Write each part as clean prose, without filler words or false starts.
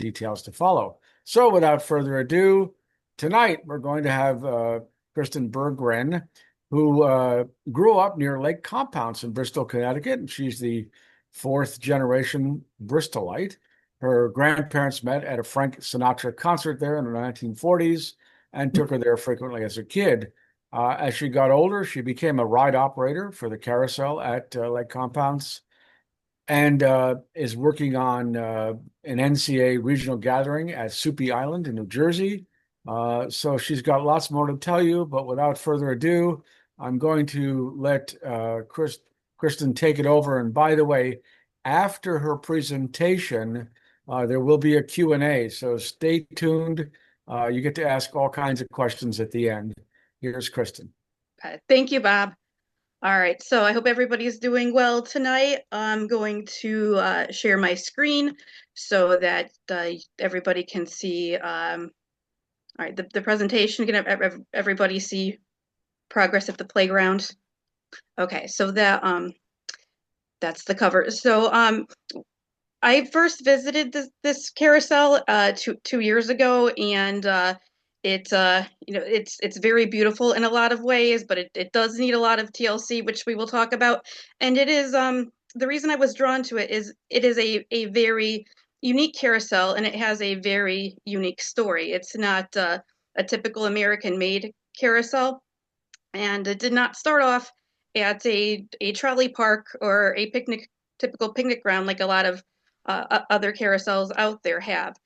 details to follow. So without further ado, tonight we're going to have Kristen Berggren, who grew up near Lake Compounce in Bristol, Connecticut, and she's the fourth generation Bristolite. Her grandparents met at a Frank Sinatra concert there in the 1940s and took her there frequently as a kid. As she got older, she became a ride operator for the Carousel at Lake Compounce and is working on an NCA regional gathering at Soupy Island in New Jersey. So she's got lots more to tell you, but without further ado, I'm going to let Kristen take it over. And by the way, after her presentation, there will be a Q&A, so stay tuned. You get to ask all kinds of questions at the end. Here's Kristen. Thank you, Bob. All right, so I hope everybody's doing well tonight. I'm going to share my screen so that everybody can see. All right, the presentation. Can everybody see progress at the playground? Okay, so that's the cover. So I first visited this carousel 2 years ago, and it's very beautiful in a lot of ways, but it does need a lot of TLC, which we will talk about. And it is the reason I was drawn to it is a very unique carousel, and it has a very unique story. It's not a typical American made carousel, and it did not start off at a trolley park or a typical picnic ground like a lot of other carousels out there have.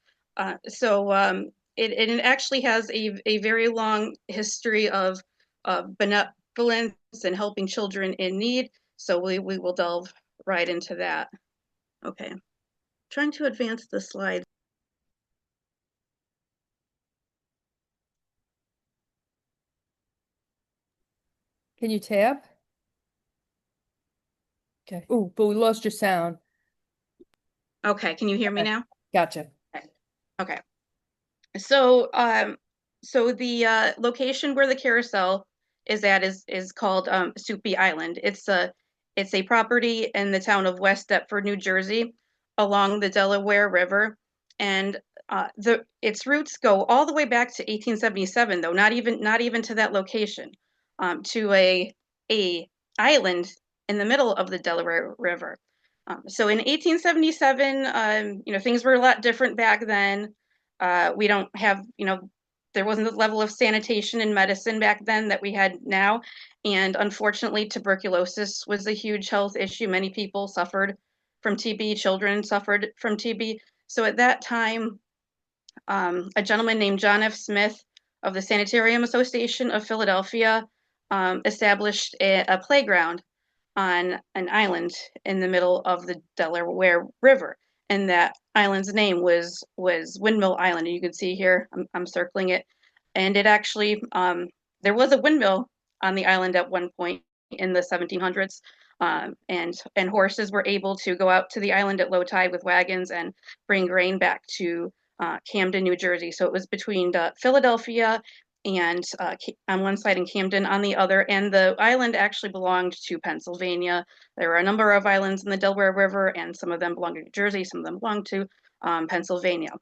It actually has a very long history of benevolence and helping children in need. So we will delve right into that. Okay, trying to advance the slide. Can you tap? Okay. Oh, but we lost your sound. Okay, can you hear me now? Gotcha. Okay. So the location where the carousel is at is called Soupy Island. It's a property in the town of West Deptford, New Jersey, along the Delaware River, and its roots go all the way back to 1877, though not even to that location, to a island in the middle of the Delaware River. So in 1877, things were a lot different back then. We don't have, there wasn't the level of sanitation and medicine back then that we had now. And unfortunately, tuberculosis was a huge health issue. Many people suffered from TB, children suffered from TB. So at that time, a gentleman named John F. Smith of the Sanitarium Association of Philadelphia established a playground on an island in the middle of the Delaware River. And that island's name was Windmill Island. And you can see here, I'm circling it. And it actually, there was a windmill on the island at one point in the 1700s. And horses were able to go out to the island at low tide with wagons and bring grain back to Camden, New Jersey. So it was between Philadelphia and on one side and Camden on the other. And the island actually belonged to Pennsylvania. There were a number of islands in the Delaware River, and some of them belonged to New Jersey, some of them belonged to Pennsylvania.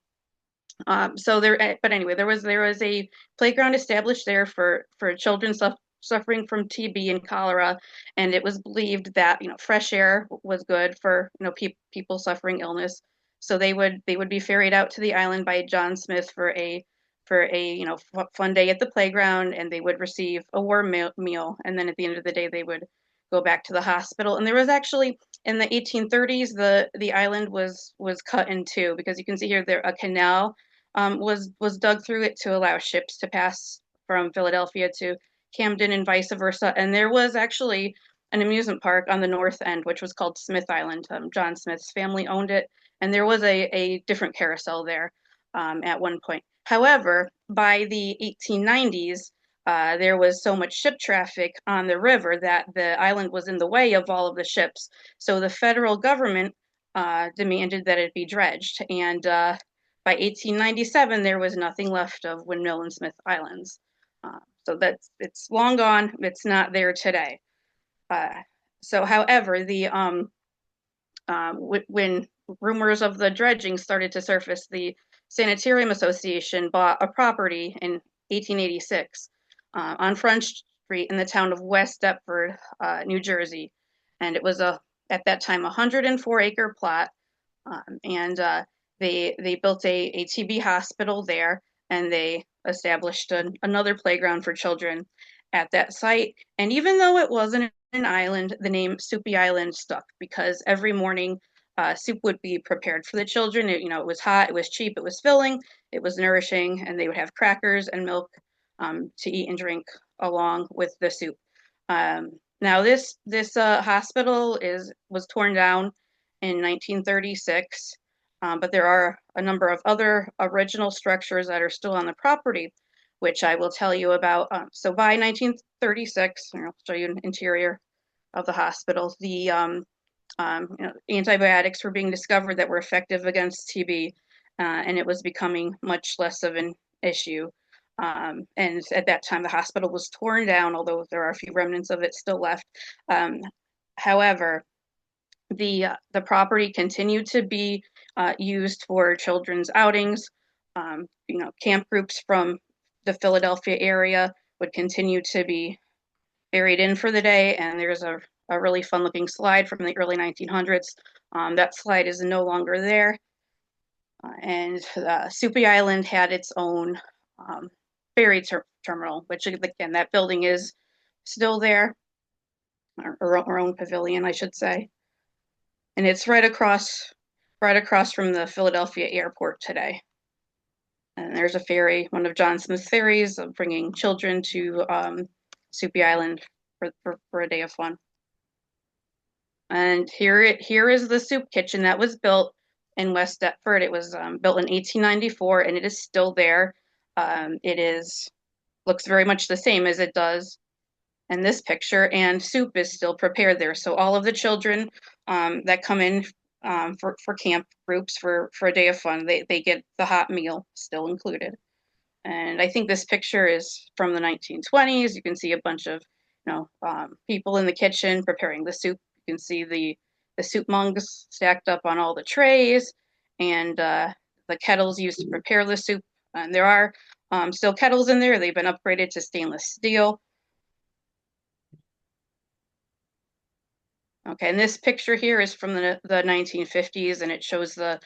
But anyway, there was a playground established there for children suffering from TB and cholera, and it was believed that fresh air was good for people suffering illness. So they would be ferried out to the island by John Smith for a fun day at the playground, and they would receive a warm meal, and then at the end of the day they would go back to the hospital. And there was actually in the 1830s the island was cut in two, because you can see here a canal was dug through it to allow ships to pass from Philadelphia to Camden and vice versa. And there was actually an amusement park on the north end, which was called Smith Island. John Smith's family owned it, and there was a different carousel there at one point. However, by the 1890s, there was so much ship traffic on the river that the island was in the way of all of the ships. So the federal government demanded that it be dredged. And by 1897, there was nothing left of Windmill and Smith Islands. So it's long gone. It's not there today. However, when rumors of the dredging started to surface, the Sanitarium Association bought a property in 1886 on Front Street in the town of West Deptford, New Jersey. And it was at that time, 104-acre plot. And they built a TB hospital there, and they established another playground for children at that site. And even though it wasn't an island, the name Soupy Island stuck because every morning soup would be prepared for the children. It was hot, it was cheap, it was filling, it was nourishing, and they would have crackers and milk to eat and drink along with the soup. Now this hospital was torn down in 1936, but there are a number of other original structures that are still on the property, which I will tell you about. So by 1936, I'll show you an interior of the hospital. The antibiotics were being discovered that were effective against TB, and it was becoming much less of an issue. And at that time, the hospital was torn down, although there are a few remnants of it still left. However, the property continued to be used for children's outings. Camp groups from the Philadelphia area would continue to be buried in for the day, and there's a really fun looking slide from the early 1900s. That slide is no longer there. And Soupy Island had its own ferry terminal, which again, that building is still there, our own pavilion, I should say. And it's right across from the Philadelphia airport today. And there's a ferry, one of John Smith's ferries, bringing children to Soupy Island for a day of fun. And here is the soup kitchen that was built in West Deptford. It was built in 1894, and it is still there. Looks very much the same as it does in this picture, and soup is still prepared there. So all of the children that come in for camp groups for a day of fun, they get the hot meal still included. And I think this picture is from the 1920s. You can see a bunch of people in the kitchen preparing the soup. You can see the soup mugs stacked up on all the trays, and the kettles used to prepare the soup. And there are still kettles in there. They've been upgraded to stainless steel. Okay, and this picture here is from the 1950s, and it shows the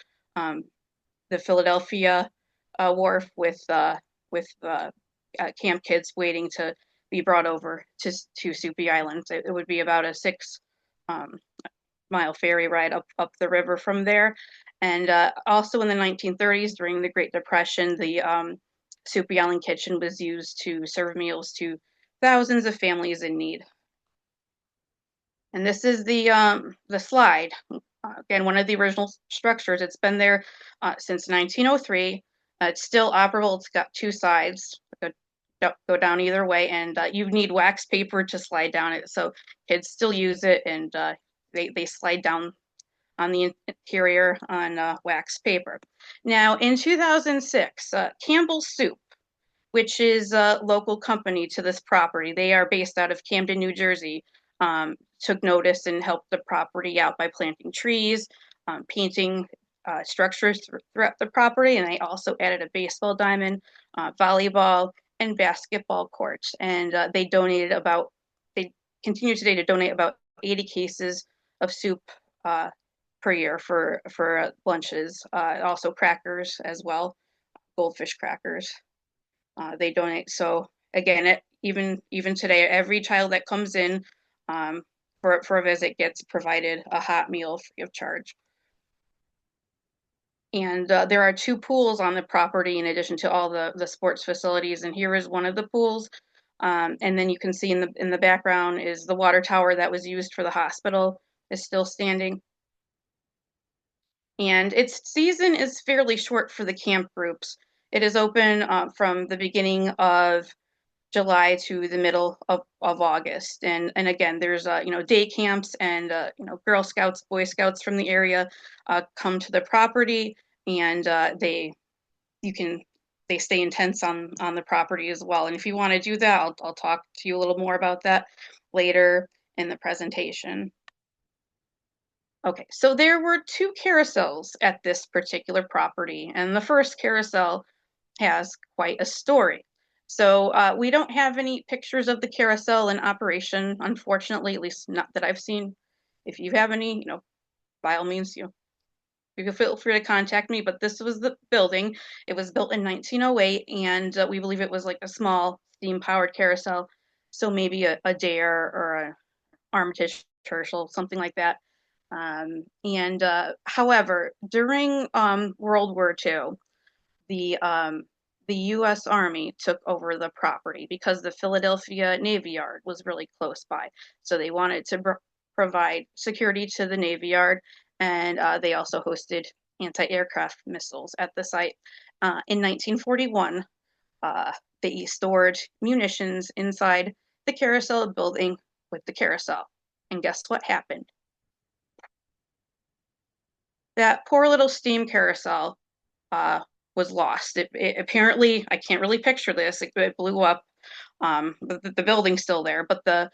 Philadelphia wharf with camp kids waiting to be brought over to Soupy Island. It would be about a 6-mile ferry ride up the river from there. And also in the 1930s, during the Great Depression, the Soupy Island kitchen was used to serve meals to thousands of families in need. And this is the slide. Again, one of the original structures. It's been there since 1903. It's still operable. It's got two sides that go down either way, and you need wax paper to slide down it. So kids still use it, and they slide down on the interior on wax paper. Now, in 2006, Campbell's Soup, which is a local company to this property, they are based out of Camden, New Jersey, took notice and helped the property out by planting trees, painting structures throughout the property, and they also added a baseball diamond, volleyball, and basketball courts. And they continue today to donate about 80 cases of soup per year for lunches, also crackers as well, goldfish crackers. They donate. So again, even today, every child that comes in for a visit gets provided a hot meal free of charge. And there are 2 pools on the property in addition to all the sports facilities. And here is one of the pools. And then you can see in the background is the water tower that was used for the hospital is still standing. And its season is fairly short for the camp groups. It is open from the beginning of July to the middle of August. And again, there's day camps and Girl Scouts, Boy Scouts from the area come to the property, and they stay in tents on the property as well. And if you want to do that, I'll talk to you a little more about that later in the presentation. Okay, so there were two carousels at this particular property, and the first carousel has quite a story. So we don't have any pictures of the carousel in operation, unfortunately, at least not that I've seen. If you have any, by all means, you can feel free to contact me. But this was the building. It was built in 1908, and we believe it was like a small steam-powered carousel. So maybe a dare or a Armitage Churchill, something like that. And however, during World War II, the um, the U.S. Army took over the property because the Philadelphia Navy Yard was really close by. So they wanted to provide security to the Navy Yard, and they also hosted anti-aircraft missiles at the site. In 1941, they stored munitions inside the Carousel building with the carousel. And guess what happened? That poor little steam carousel uh, was lost. It apparently, I can't really picture this. It blew up. The building's still there, but the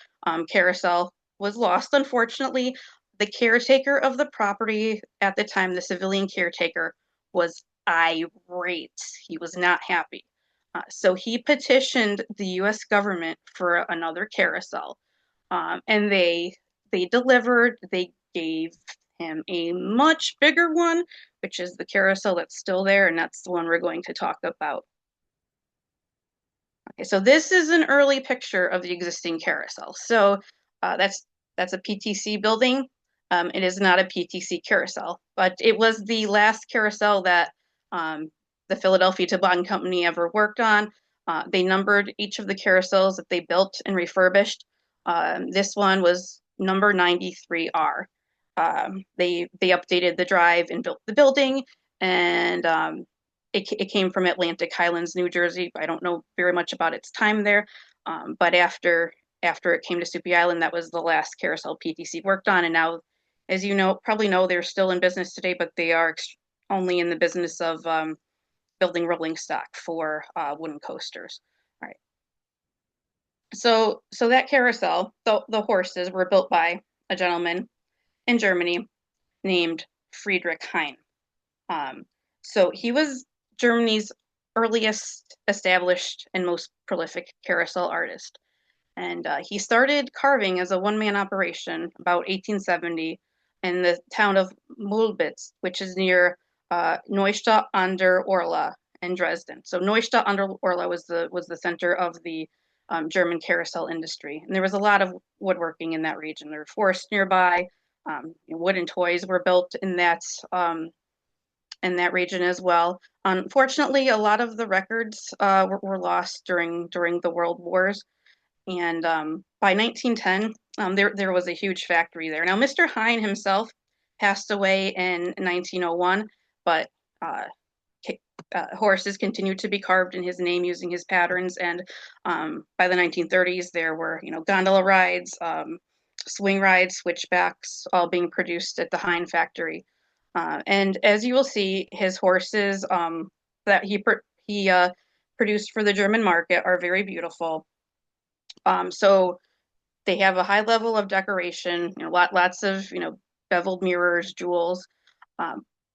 carousel was lost. Unfortunately, the caretaker of the property at the time, the civilian caretaker, was irate. He was not happy. So he petitioned the U.S. government for another carousel, and they delivered. They gave him a much bigger one, which is the carousel that's still there, and that's the one we're going to talk about. Okay, so this is an early picture of the existing carousel. So that's a PTC building. It is not a PTC carousel, but it was the last carousel that the Philadelphia Toboggan Company ever worked on. They numbered each of the carousels that they built and refurbished. This one was number 93R. They updated the drive and built the building, and it came from Atlantic Highlands, New Jersey. I don't know very much about its time there, but after it came to Soupy Island, that was the last carousel PTC worked on. And now, as you know, probably know, they're still in business today, but they are only in the business of building rolling stock for wooden coasters. All right. So that carousel, the horses were built by a gentleman in Germany named Friedrich Hein. So he was Germany's earliest established and most prolific carousel artist. And he started carving as a one-man operation about 1870 in the town of Mulbitz, which is near Neustadt an der Orla in Dresden. So Neustadt an der Orla was the center of the German carousel industry, and there was a lot of woodworking in that region. There were forests nearby. Wooden toys were built in that region as well. Unfortunately, a lot of the records were lost during the World Wars, and by 1910, there was a huge factory there. Now, Mr. Hein himself passed away in 1901, but horses continued to be carved in his name using his patterns. And by the 1930s, there were gondola rides, swing rides, switchbacks, all being produced at the Hein factory. And as you will see, his horses that he produced for the German market are very beautiful. So they have a high level of decoration, lots of beveled mirrors, jewels,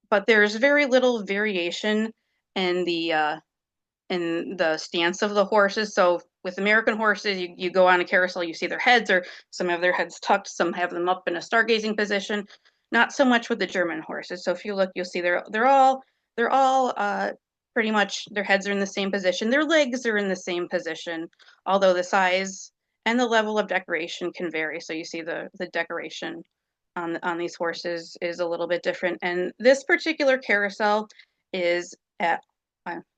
but there's very little variation in the stance of the horses. So with American horses, you go on a carousel, you see their heads, or some have their heads tucked, some have them up in a stargazing position. Not so much with the German horses. So if you look, you'll see they're all pretty much, their heads are in the same position. Their legs are in the same position, although the size and the level of decoration can vary. So you see the decoration on these horses is a little bit different. And this particular carousel is at,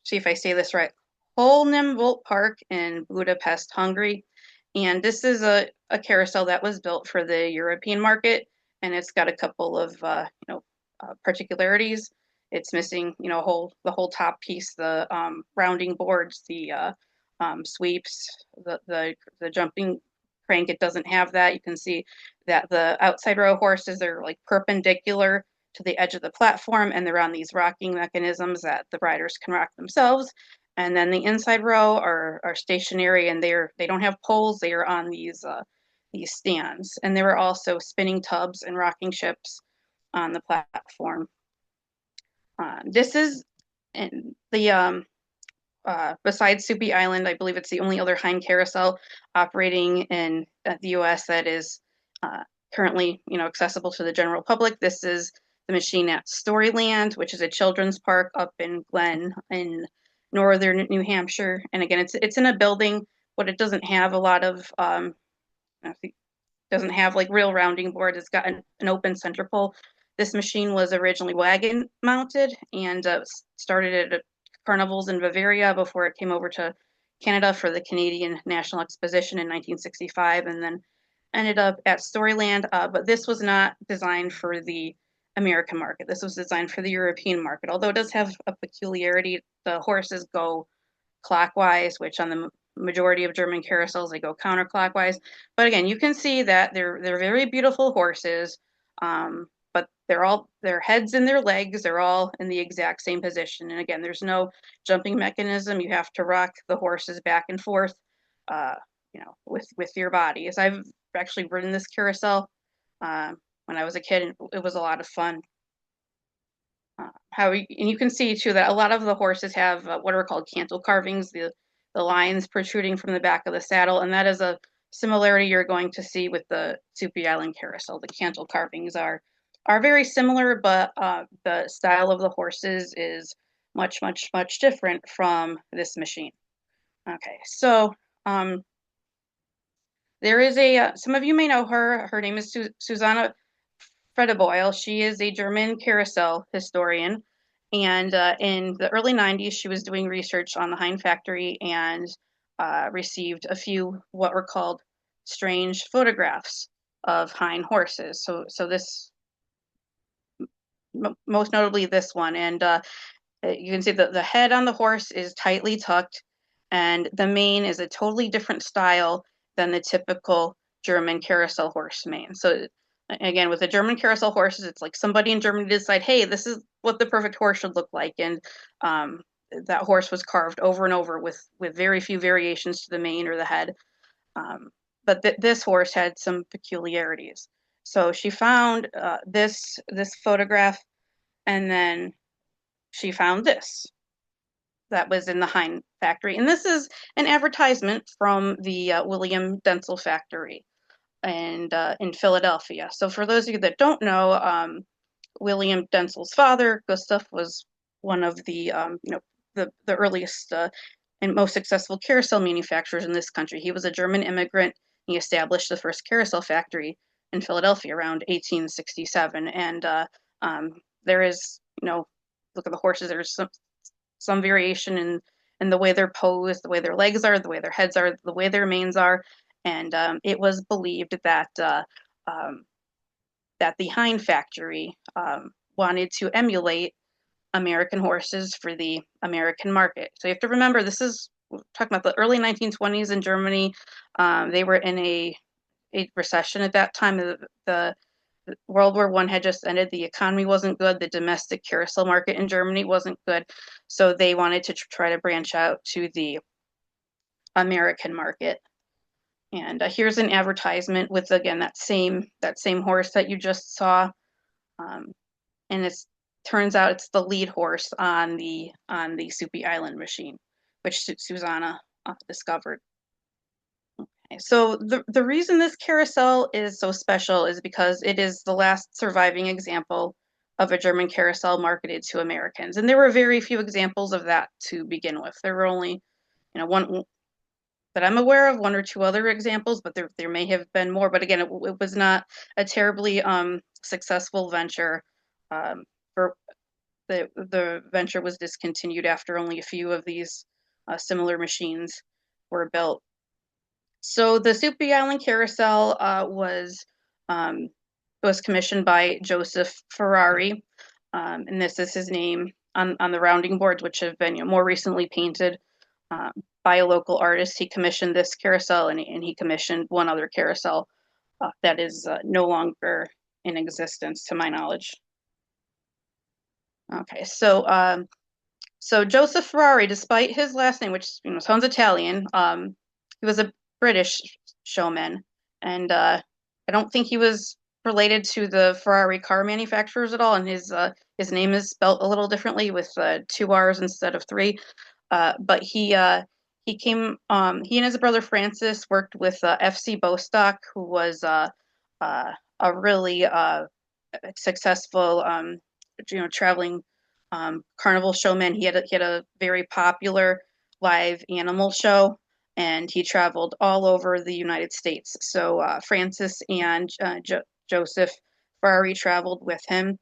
see if I say this right, Holmenwold Park in Budapest, Hungary. And this is a carousel that was built for the European market, and it's got a couple of particularities. It's missing, the whole top piece, the rounding boards, the sweeps, the jumping crank. It doesn't have that. You can see that the outside row horses are like perpendicular to the edge of the platform, and they're on these rocking mechanisms that the riders can rock themselves. And then the inside row are stationary, and they don't have poles. They are on these stands. And there were also spinning tubs and rocking ships on the platform. This is in the besides Soupy Island, I believe it's the only other Hind carousel operating in the U.S. that is currently, accessible to the general public. This is the machine at Storyland, which is a children's park up in Glen in northern New Hampshire. And again, it's in a building, but it doesn't have a lot of it doesn't have like real rounding boards. It's got an open center pole. This machine was originally wagon mounted and started at carnivals in Bavaria before it came over to Canada for the Canadian National Exposition in 1965, and then ended up at Storyland. But this was not designed for the American market. This was designed for the European market. Although it does have a peculiarity, the horses go clockwise, which on the majority of German carousels they go counterclockwise. But again, you can see that they're very beautiful horses, but their heads and their legs are all in the exact same position. And again, there's no jumping mechanism. You have to rock the horses back and forth, with your body. As I've actually ridden this carousel when I was a kid, and it was a lot of fun. And you can see too that a lot of the horses have what are called cantle carvings, the lines protruding from the back of the saddle, and that is a similarity you're going to see with the Soupy Island carousel. The cantle carvings are very similar, but the style of the horses is much, much, much different from this machine. Okay, so there is some of you may know her. Her name is Susanna Freda. She is a German carousel historian. And in the early 90s, she was doing research on the Hind factory and received a few what were called strange photographs of Hind horses. So this, most notably this one. And you can see that the head on the horse is tightly tucked, and the mane is a totally different style than the typical German carousel horse mane. So again, with the German carousel horses, it's like somebody in Germany decide, hey, this is what the perfect horse should look like, and that horse was carved over and over with very few variations to the mane or the head. But this horse had some peculiarities. So she found this photograph, and then she found this that was in the Hind factory. And this is an advertisement from the William Denzel factory and in Philadelphia. So for those of you that don't know, William Denzel's father, Gustav, was one of the the earliest and most successful carousel manufacturers in this country. He was a German immigrant. He established the first carousel factory in Philadelphia around 1867. And there is, look at the horses. There's some variation in the way they're posed, the way their legs are, the way their heads are, the way their manes are. And it was believed that that the Hind factory wanted to emulate American horses for the American market. So you have to remember, this is talking about the early 1920s in Germany. They were in a recession at that time. The World War I had just ended. The economy wasn't good. The domestic carousel market in Germany wasn't good. So they wanted to try to branch out to the American market. And here's an advertisement with, again, that same horse that you just saw. And it turns out it's the lead horse on the Soupy Island machine, which Susanna discovered. So the reason this carousel is so special is because it is the last surviving example of a German carousel marketed to Americans. And there were very few examples of that to begin with. There were only, one that I'm aware of, one or two other examples, but there may have been more. But again, it was not a terribly successful venture. For the venture was discontinued after only a few of these similar machines were built. So the Soupy Island Carousel was commissioned by Joseph Ferrari, and this is his name on the rounding boards, which have been more recently painted by a local artist. He commissioned this carousel, and he commissioned one other carousel that is no longer in existence, to my knowledge. Okay, so Joseph Ferrari, despite his last name, which sounds Italian, he was a British showman, and I don't think he was related to the Ferrari car manufacturers at all, and his name is spelt a little differently with two R's instead of three. But he came he and his brother Francis worked with FC Bostock, who was a really successful traveling carnival showman. He had a very popular live animal show, and he traveled all over the United States. So Francis and Joseph Ferrari traveled with him.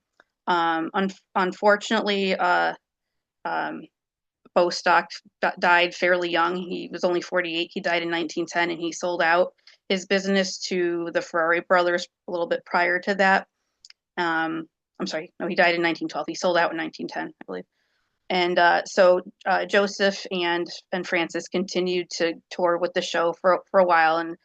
Unfortunately, um, Bostock died fairly young. He was only 48. He died in 1910, and he sold out his business to the Ferrari brothers a little bit prior to that. I'm sorry, no, he died in 1912. He sold out in 1910, I believe. And so Joseph and Francis continued to tour with the show for a while, and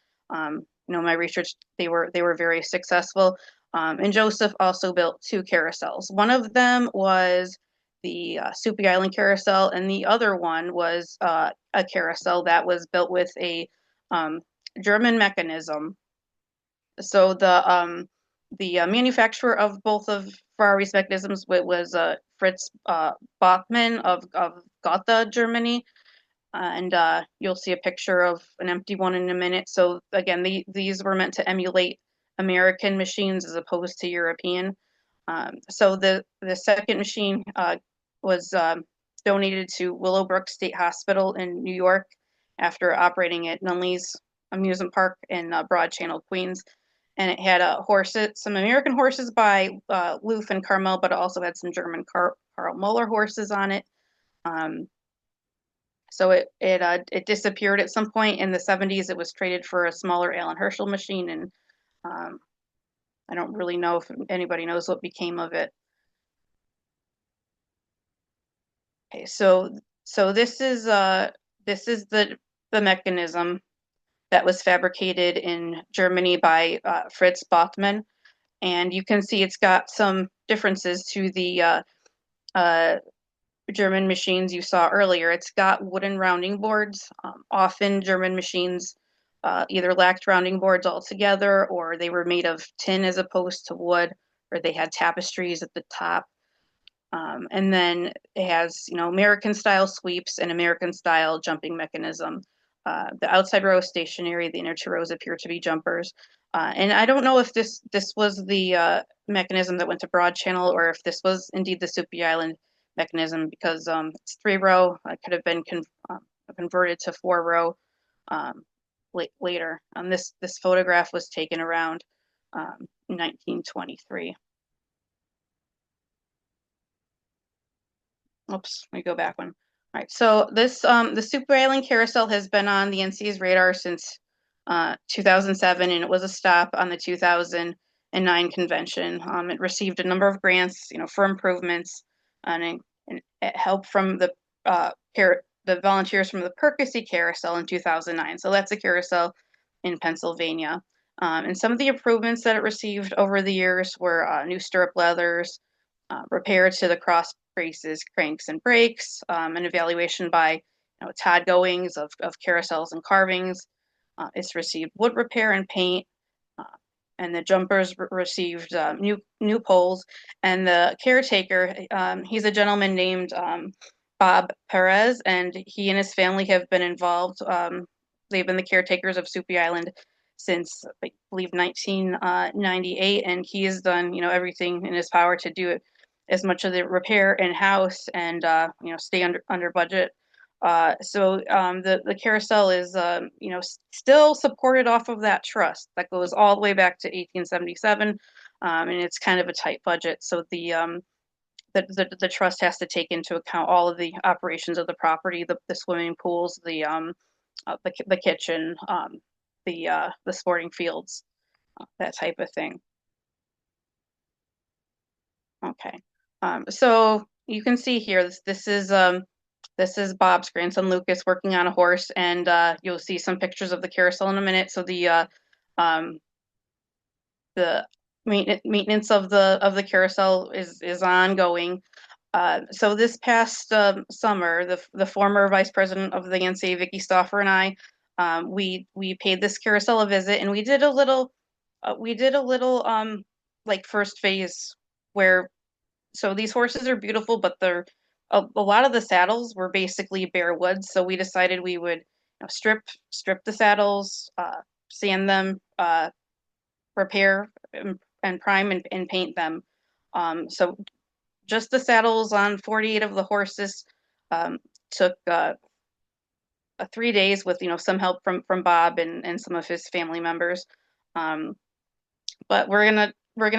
my research, they were very successful. And Joseph also built two carousels. One of them was the Soupy Island carousel, and the other one was a carousel that was built with a um, German mechanism. So the manufacturer of both of Ferrari's mechanisms was Fritz Bachmann of Gotha, Germany, and you'll see a picture of an empty one in a minute. So again, these were meant to emulate American machines as opposed to European. So the second machine was donated to Willowbrook State Hospital in New York after operating at Nunley's Amusement Park in Broad Channel, Queens. And it had some American horses by Loof and Carmel, but it also had some German Karl Muller horses on it. So it disappeared at some point in the 70s. It was traded for a smaller Alan Herschel machine, and I don't really know if anybody knows what became of it. Okay, so this is the mechanism that was fabricated in Germany by Fritz Bachmann, and you can see it's got some differences to the German machines you saw earlier. It's got wooden rounding boards. Often German machines either lacked rounding boards altogether, or they were made of tin as opposed to wood, or they had tapestries at the top. And then it has, American style sweeps and American style jumping mechanism. The outside row is stationary. The inner two rows appear to be jumpers. And I don't know if this was the mechanism that went to Broad Channel, or if this was indeed the Soupy Island mechanism, because it's 3-row. It could have been converted to 4-row later. This photograph was taken around 1923. Oops, let me go back one. All right, so the Soupy Island Carousel has been on the NC's radar since 2007, and it was a stop on the 2009 convention. It received a number of grants, for improvements, and help from the volunteers from the Percy Carousel in 2009. So that's a carousel in Pennsylvania. And some of the improvements that it received over the years were new stirrup leathers, repair to the cross braces, cranks, and brakes, an evaluation by Todd Goings of carousels and carvings. It's received wood repair and paint, uh, and the jumpers received new poles. And the caretaker, he's a gentleman named Bob Perez, and he and his family have been involved. They've been the caretakers of Soupy Island since, I believe, 1998, and he has done everything in his power to do it, as much of the repair in-house, and stay under budget. So the carousel is still supported off of that trust that goes all the way back to 1877, and it's kind of a tight budget. So the trust has to take into account all of the operations of the property, the swimming pools, the kitchen, the sporting fields, that type of thing. Okay. So you can see here, this is Bob's grandson Lucas working on a horse, and you'll see some pictures of the carousel in a minute. So the maintenance of the carousel is ongoing. So this past summer, the former vice president of the NCA, Vicky Stauffer, and I, we paid this carousel a visit, and we did a little we did a little like first phase where so these horses are beautiful, but they're a lot of the saddles were basically bare wood. So we decided we would strip the saddles, sand them, repair and prime and paint them. So just the saddles on 48 of the horses um, took 3 days with some help from Bob and some of his family members. Um, but we're gonna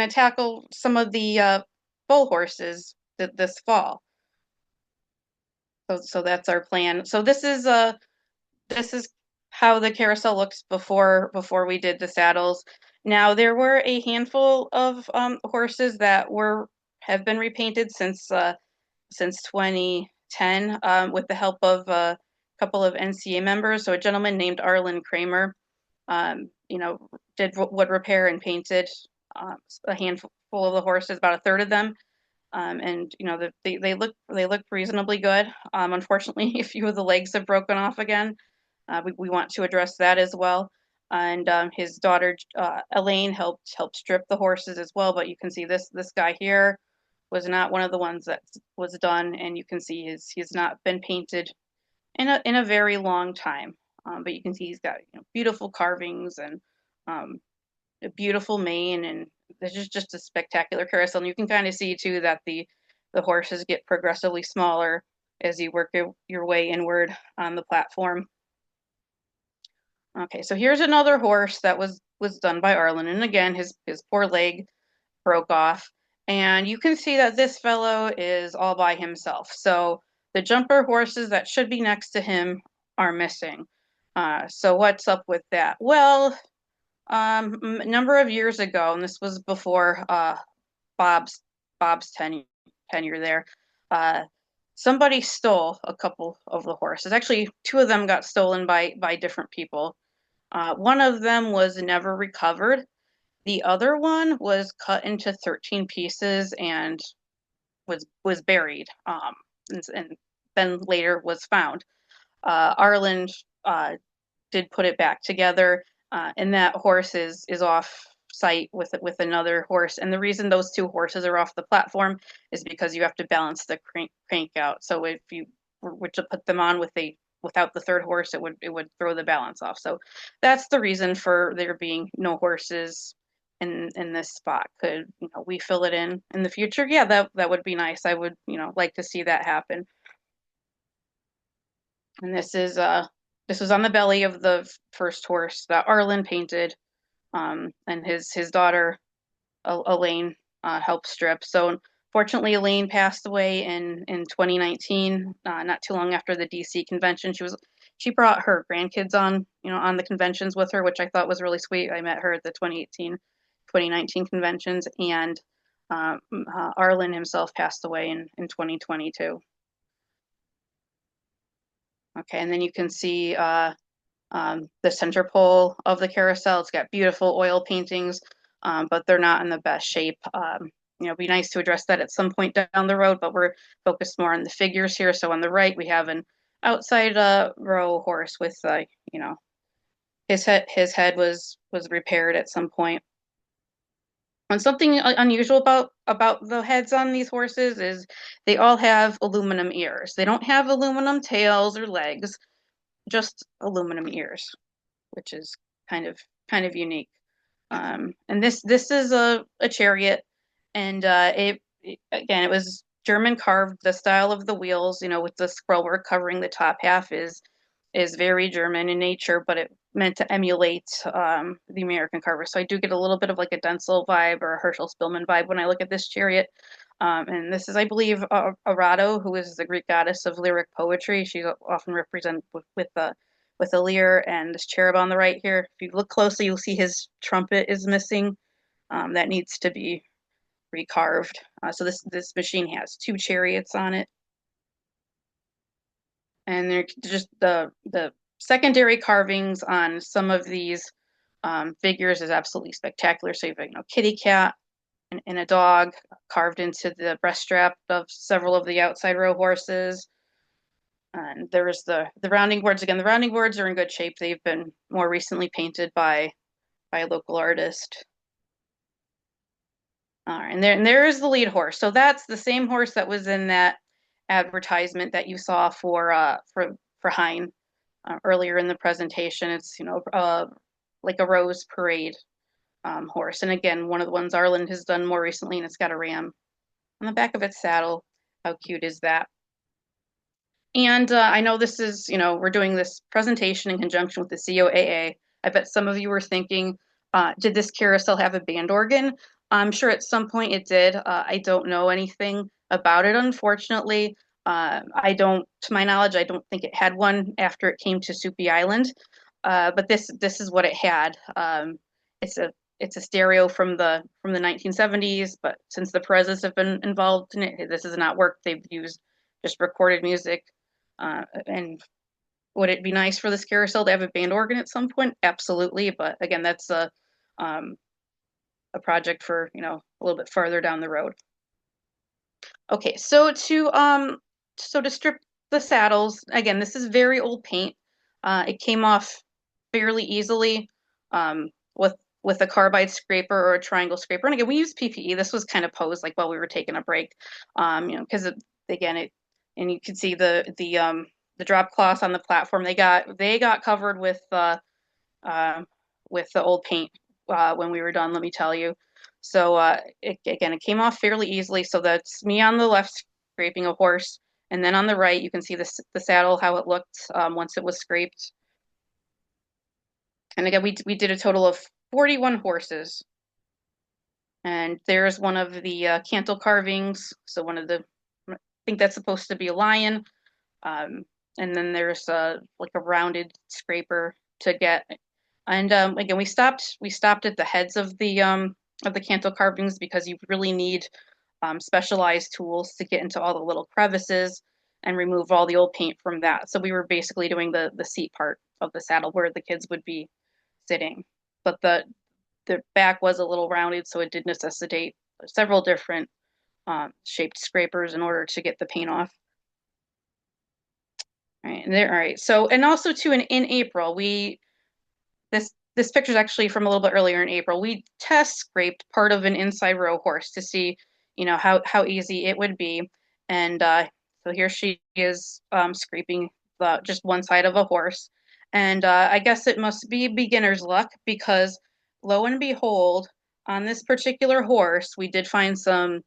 tackle some of the bull horses this fall. So that's our plan. So this is how the carousel looks before we did the saddles. Now there were a handful of horses that have been repainted since 2010 with the help of a couple of NCA members. So a gentleman named Arlen Kramer, did wood repair and painted a handful of the horses, about a third of them. And they look reasonably good. Unfortunately, a few of the legs have broken off again. We want to address that as well. And his daughter Elaine helped strip the horses as well. But you can see this guy here was not one of the ones that was done, and you can see he's not been painted in a very long time. But you can see he's got beautiful carvings and a beautiful mane, and this is just a spectacular carousel. And you can kind of see too that the horses get progressively smaller as you work your way inward on the platform. Okay, so here's another horse that was done by Arlen, and again his poor leg broke off, and you can see that this fellow is all by himself. So the jumper horses that should be next to him are missing. So what's up with that? Well, a number of years ago, and this was before Bob's tenure there. Somebody stole a couple of the horses. Actually, two of them got stolen by different people. One of them was never recovered. The other one was cut into 13 pieces and was buried. And then later was found. Arlen did put it back together, and that horse is off site with another horse. And the reason those two horses are off the platform is because you have to balance the crank out. So if you were to put them on without the third horse, it would throw the balance off. So that's the reason for there being no horses in this spot. Could we fill it in the future? Yeah, that would be nice. I would like to see that happen. And this was on the belly of the first horse that Arlen painted, and his daughter Elaine helped strip. So unfortunately, Elaine passed away in 2019, not too long after the DC convention. She brought her grandkids on the conventions with her, which I thought was really sweet. I met her at the 2019 conventions, and Arlen himself passed away in 2022. Okay, and then you can see the center pole of the carousel. It's got beautiful oil paintings, but they're not in the best shape. It'd be nice to address that at some point down the road, but we're focused more on the figures here. So on the right, we have an outside row horse with, his head was repaired at some point. And something unusual about the heads on these horses is they all have aluminum ears. They don't have aluminum tails or legs, just aluminum ears, which is kind of unique. And this is a chariot, and it was German carved. The style of the wheels, with the scrollwork covering the top half, is very German in nature, but it meant to emulate the American carver. So I do get a little bit of like a Denzel vibe or a Herschel Spillman vibe when I look at this chariot. And this is, I believe, Arado, who is the Greek goddess of lyric poetry. She's often represented with a lyre, and this cherub on the right here. If you look closely, you'll see his trumpet is missing. That needs to be recarved. So this machine has two chariots on it, and they're just the secondary carvings on some of these figures is absolutely spectacular. So you have kitty cat and a dog carved into the breast strap of several of the outside row horses. And there's the rounding boards. Again, the rounding boards are in good shape. They've been more recently painted by a local artist. All right, and there is the lead horse. So that's the same horse that was in that advertisement that you saw for Hein earlier in the presentation. It's like a Rose Parade horse, and again, one of the ones Arlen has done more recently, and it's got a ram on the back of its saddle. How cute is that? And I know this is, we're doing this presentation in conjunction with the COAA. I bet some of you were thinking, did this carousel have a band organ? I'm sure at some point it did. I don't know anything about it, unfortunately. To my knowledge, I don't think it had one after it came to Soupy Island. But this is what it had. It's a it's a stereo from the 1970s, but since the Perez's have been involved in it, this has not worked. They've used just recorded music. And would it be nice for this carousel to have a band organ at some point? Absolutely. But again, that's a project for, a little bit farther down the road. Okay, so to strip the saddles, again, this is very old paint. It came off fairly easily with a carbide scraper or a triangle scraper. And again, we used PPE. This was kind of posed like while we were taking a break, because again, and you can see the drop cloths on the platform. They got covered with the old paint when we were done. Let me tell you. So it came off fairly easily. So that's me on the left scraping a horse, and then on the right you can see the saddle how it looked once it was scraped. And again, we did a total of 41 horses. And there's one of the cantle carvings. So I think that's supposed to be a lion. And then there's like a rounded scraper to get. And again, we stopped at the heads of the cantle carvings because you really need specialized tools to get into all the little crevices and remove all the old paint from that. So we were basically doing the seat part of the saddle where the kids would be sitting. But the back was a little rounded, so it did necessitate several different shaped scrapers in order to get the paint off. All right, all right. So, and also too, in April, this picture is actually from a little bit earlier in April. We test scraped part of an inside row horse to see, how easy it would be. And so here she is scraping just one side of a horse. And I guess it must be beginner's luck because lo and behold, on this particular horse, we did find some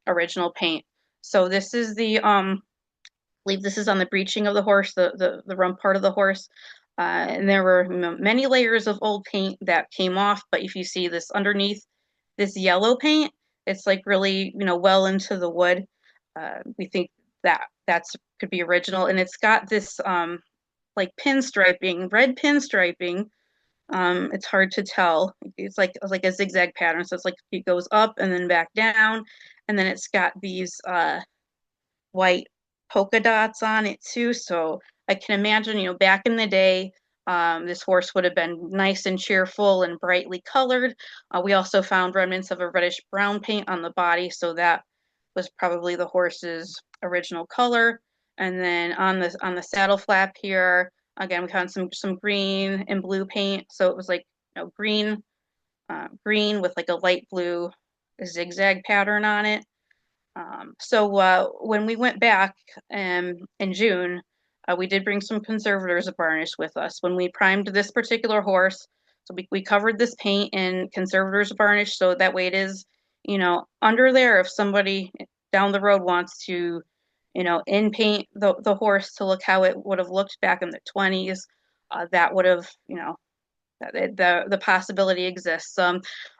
original paint. So this is believe this is on the breeching of the horse, the rump part of the horse. And there were many layers of old paint that came off, but if you see this underneath this yellow paint, it's like really, well into the wood. We think that's could be original, and it's got this like pinstriping, red pinstriping. It's hard to tell. It's like a zigzag pattern, so it's like it goes up and then back down, and then it's got these white polka dots on it too. So I can imagine, back in the day, this horse would have been nice and cheerful and brightly colored. We also found remnants of a reddish brown paint on the body, so that was probably the horse's original color. And then on the saddle flap here, again, we found some green and blue paint. So it was like green with like a light blue zigzag pattern on it. So when we went back in June, we did bring some conservators varnish with us. When we primed this particular horse, so we covered this paint in conservators varnish, so that way it is, under there if somebody down the road wants to, in paint the horse to look how it would have looked back in the 20s, that would have, the possibility exists.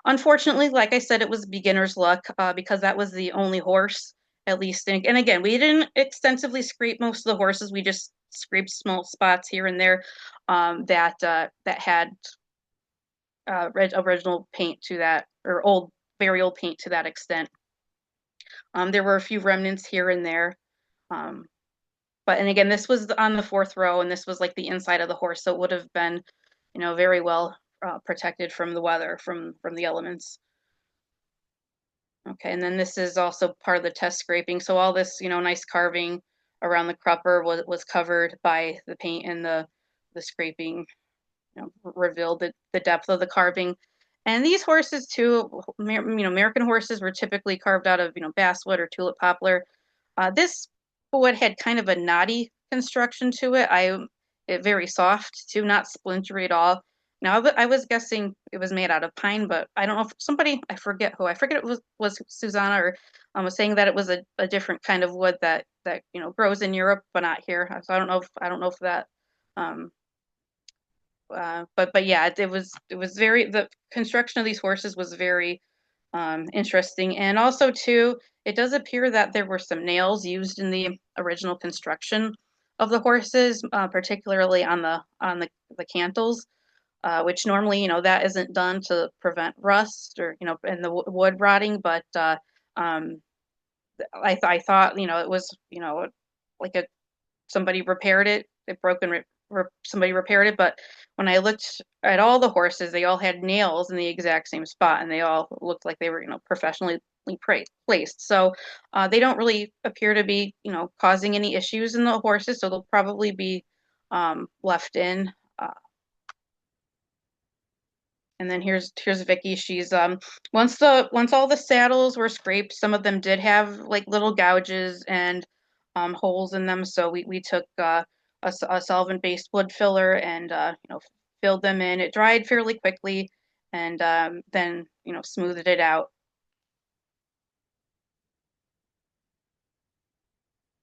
Unfortunately, like I said, it was beginner's luck because that was the only horse, at least. And again, we didn't extensively scrape most of the horses. We just scraped small spots here and there that had original paint to that, or very old paint to that extent. There were a few remnants here and there. And again, this was on the fourth row, and this was like the inside of the horse, so it would have been, very well protected from the weather, from the elements. Okay, and then this is also part of the test scraping. So all this, nice carving around the crupper was covered by the paint, and the scraping, revealed the depth of the carving. And these horses too, American horses were typically carved out of, basswood or tulip poplar. This wood had kind of a knotty construction to it. It very soft too, not splintery at all. Now I was guessing it was made out of pine, but I don't know if somebody, I forget it was Susanna or was saying that it was a different kind of wood that grows in Europe but not here. So I don't know if that um but yeah, it was very the construction of these horses was very interesting. And also too, it does appear that there were some nails used in the original construction of the horses, particularly on the cantles, which normally that isn't done to prevent rust or and the wood rotting. But um, I thought it was like a somebody repaired it. It broke and somebody repaired it. But when I looked at all the horses, they all had nails in the exact same spot, and they all looked like they were, professionally placed. So they don't really appear to be, causing any issues in the horses. So they'll probably be left in. And then here's Vicky. She's once all the saddles were scraped, some of them did have like little gouges and holes in them. So we took a solvent-based wood filler and filled them in. It dried fairly quickly, and then smoothed it out.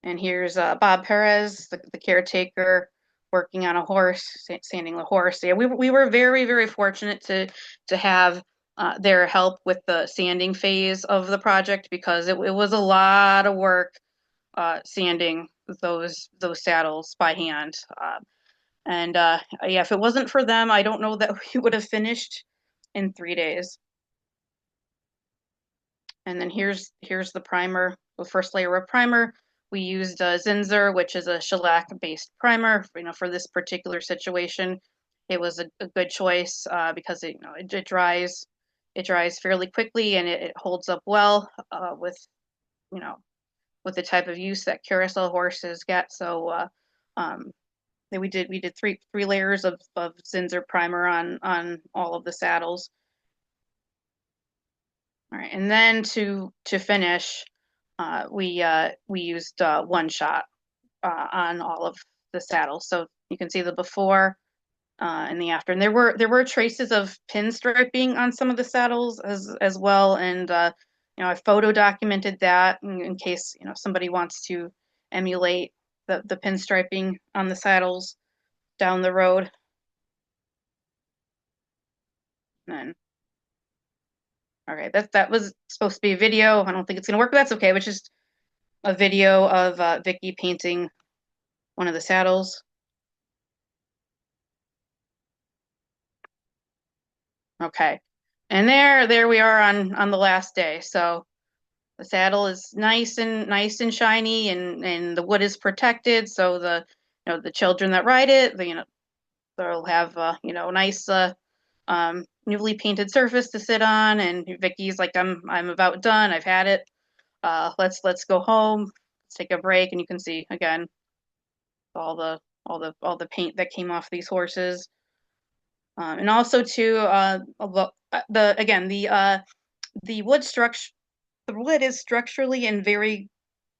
And here's Bob Perez, the caretaker, working on a horse, sanding the horse. Yeah, we were very, very fortunate to have their help with the sanding phase of the project because it was a lot of work sanding those saddles by hand. And yeah, if it wasn't for them, I don't know that we would have finished in 3 days. And then here's the primer, the first layer of primer. We used Zinsser, which is a shellac-based primer. For this particular situation, it was a good choice because it dries fairly quickly and it holds up well you know with the type of use that carousel horses get. So then we did three layers of Zinsser primer on all of the saddles. All right, and then to finish, we used one shot on all of the saddles, so you can see the before and the after. And there were traces of pinstriping on some of the saddles as well, and I photo documented that in case somebody wants to emulate the pinstriping on the saddles down the road. And then, okay, that was supposed to be a video. I don't think it's gonna work, but that's okay. It was just a video of Vicky painting one of the saddles. Okay. And there we are on the last day. So the saddle is nice and shiny and the wood is protected. So the children that ride it, they'll have nice newly painted surface to sit on. And Vicky's like, I'm about done. I've had it. Let's go home. Let's take a break. And you can see again all the paint that came off these horses. And also too, the wood structure, the wood is structurally in very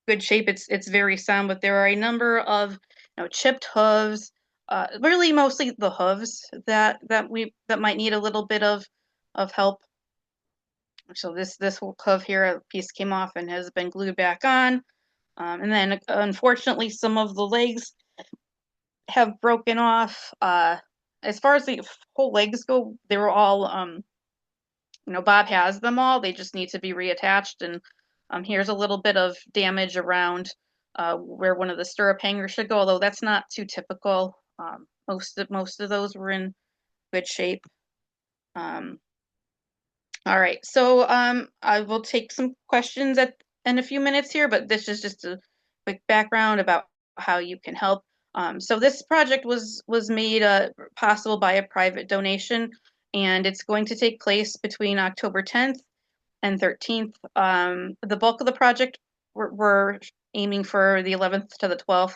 good shape. It's very sound, but there are a number of chipped hooves, really mostly the hooves that might need a little bit of help. So this hoof here, a piece came off and has been glued back on. And then unfortunately, some of the legs have broken off. As far as the whole legs go, they were all, Bob has them all. They just need to be reattached. And here's a little bit of damage around where one of the stirrup hangers should go, although that's not too typical. Most of those were in good shape. All right, so I will take some questions in a few minutes here, but this is just a quick background about how you can help. So this project was made possible by a private donation, and it's going to take place between October 10th and 13th. The bulk of the project we're aiming for the 11th to the 12th.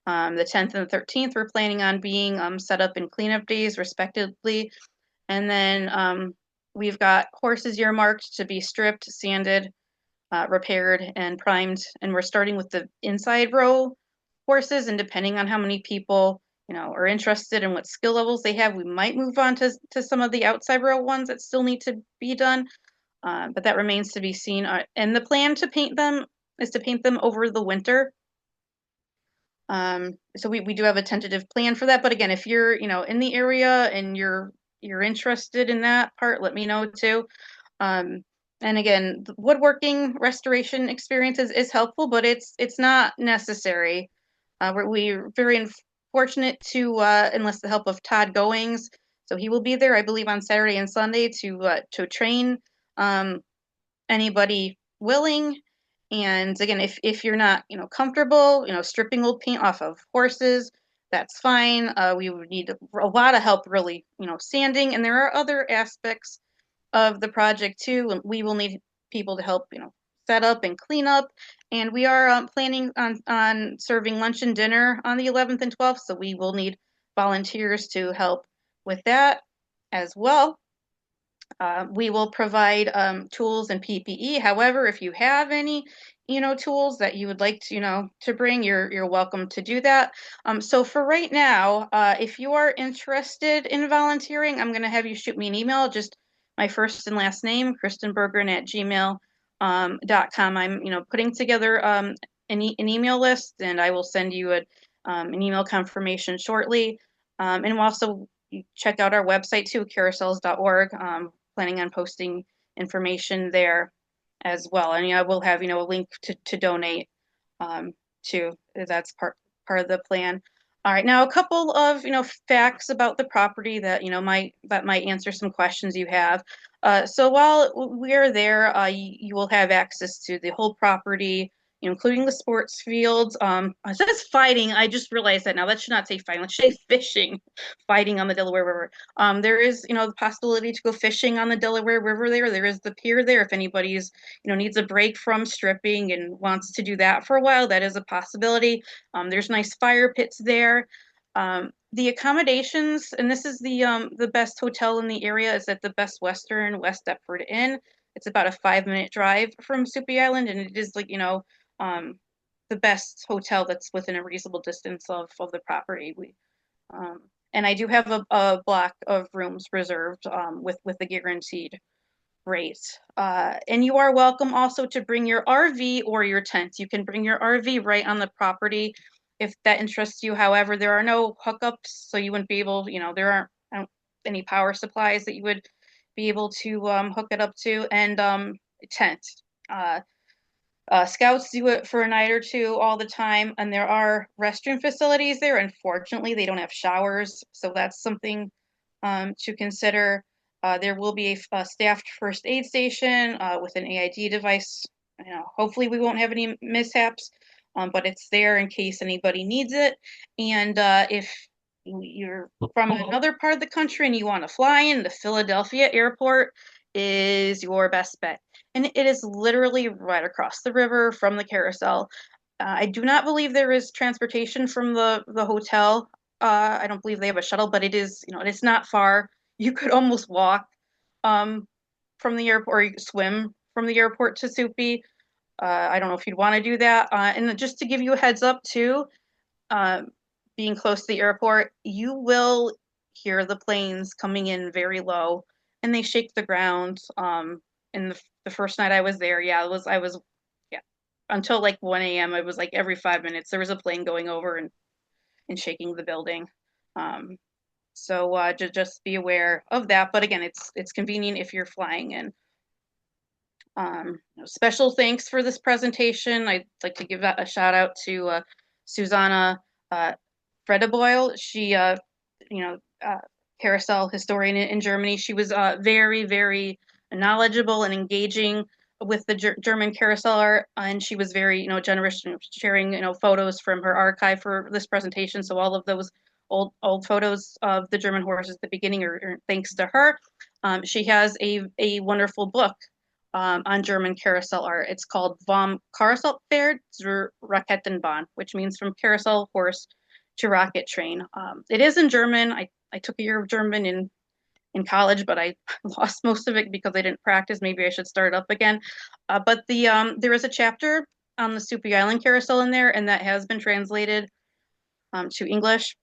The 10th and the 13th we're planning on being set up in cleanup days respectively, and then we've got horses earmarked to be stripped, sanded, repaired, and primed. And we're starting with the inside row horses, and depending on how many people, are interested in what skill levels they have, we might move on to some of the outside row ones that still need to be done. But that remains to be seen. And the plan to paint them is to paint them over the winter. So we do have a tentative plan for that. But again, if you're, in the area and you're interested in that part, let me know too. And again, the woodworking restoration experience is helpful, but it's not necessary. We're very fortunate to enlist the help of Todd Goings. So he will be there, I believe, on Saturday and Sunday to train anybody willing. And again, if you're not, comfortable, stripping old paint off of horses, that's fine. We would need a lot of help, really, sanding. And there are other aspects of the project too. We will need people to help, set up and clean up. And we are planning on serving lunch and dinner on the 11th and 12th. So we will need volunteers to help with that as well. We will provide tools and PPE. However, if you have any, tools that you would like to, to bring, you're welcome to do that. So for right now, if you are interested in volunteering, I'm going to have you shoot me an email, just my first and last name, kristenbergren@gmail.com. I'm, putting together an email list, and I will send you an email confirmation shortly. And we'll also check out our website too, carousels.org. Planning on posting information there as well. And I will have, a link to donate too. That's part of the plan. All right, now a couple of, facts about the property that, might answer some questions you have. So while we're there, you will have access to the whole property, including the sports fields. It says fighting. I just realized that now. That should not say fighting. Let's say fishing, fighting on the Delaware River. There is, the possibility to go fishing on the Delaware River there. There is the pier there. If anybody's, needs a break from stripping and wants to do that for a while, that is a possibility. There's nice fire pits there. The accommodations, and this is the best hotel in the area, is at the Best Western West Deptford Inn. It's about a 5-minute drive from Soupy Island, and it is like, the best hotel that's within a reasonable distance of the property. And I do have a block of rooms reserved with the guaranteed rate. And you are welcome also to bring your RV or your tent. You can bring your RV right on the property if that interests you. However, there are no hookups, so you wouldn't be able, there aren't any power supplies that you would be able to hook it up to. And tent. Scouts do it for a night or two all the time, and there are restroom facilities there. Unfortunately, they don't have showers, so that's something to consider. There will be a staffed first aid station with an AID device. Hopefully we won't have any mishaps, but it's there in case anybody needs it. And if you're from another part of the country and you want to fly in, the Philadelphia airport is your best bet. And it is literally right across the river from the Carousel. I do not believe there is transportation from the hotel. I don't believe they have a shuttle, but it is, it's not far. You could almost walk from the airport, or you could swim from the airport to Soupy. I don't know if you'd want to do that. And just to give you a heads up too, being close to the airport, you will hear the planes coming in very low, and they shake the ground. And the first night I was there, I was until like 1 a.m. It was like every 5 minutes there was a plane going over and shaking the building. So just be aware of that. But again, it's convenient if you're flying in. Special thanks for this presentation. I'd like to give a shout out to Susanna Fredeboyle. She, Carousel historian in Germany. She was very, very knowledgeable and engaging with the German carousel art, and she was very, generous in sharing, photos from her archive for this presentation. So all of those old photos of the German horses at the beginning are thanks to her. She has a wonderful book on German carousel art. It's called Vom Karussellpferd zur Rakettenbahn, which means from carousel horse to rocket train. It is in German. I took a year of German in in college, but I lost most of it because I didn't practice. Maybe I should start up again. But there is a chapter on the Soupy Island Carousel in there, and that has been translated to English.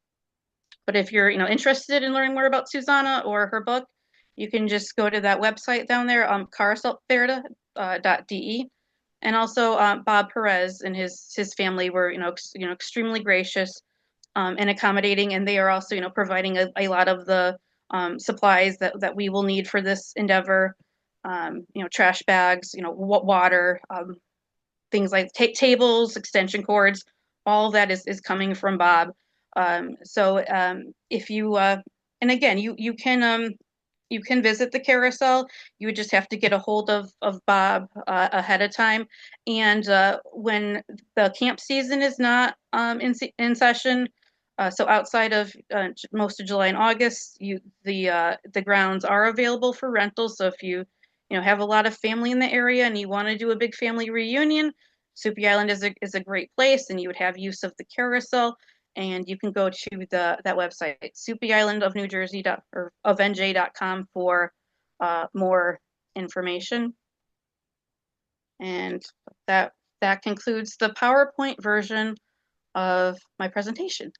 But if you're, interested in learning more about Susanna or her book, you can just go to that website down there, carouselferda.de. And also Bob Perez and his family were, extremely gracious and accommodating, and they are also, providing a lot of the supplies that we will need for this endeavor. Trash bags, water, things like tables, extension cords, all of that is coming from Bob. If you and again, you can visit the carousel. You would just have to get a hold of Bob ahead of time. And when the camp season is not in session, so outside of most of July and August, the grounds are available for rental. So if you have a lot of family in the area and you want to do a big family reunion, Soupy Island is a great place, and you would have use of the carousel. And you can go to that website, Soupy Island of New Jersey or of NJ.com for more information. And that concludes the PowerPoint version of my presentation.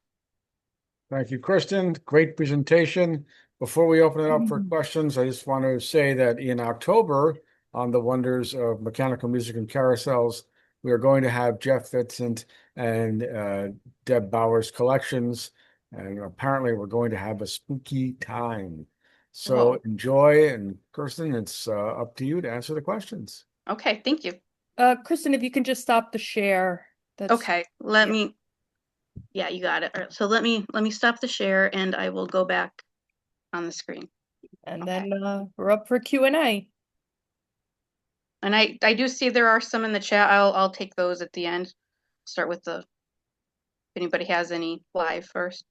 Thank you, Kristen. Great presentation. Before we open it up for questions, I just want to say that in October, on the wonders of mechanical music and carousels, we are going to have Jeff Vincent and Deb Bauer's collections. And apparently we're going to have a spooky time. So enjoy. And Kirsten, it's up to you to answer the questions. Okay, thank you. Kristen, if you can just stop the share. Okay, yeah, you got it. All right, so let me stop the share and I will go back on the screen. And then we're up for Q&A. And I do see there are some in the chat. I'll take those at the end. Start with if anybody has any live first.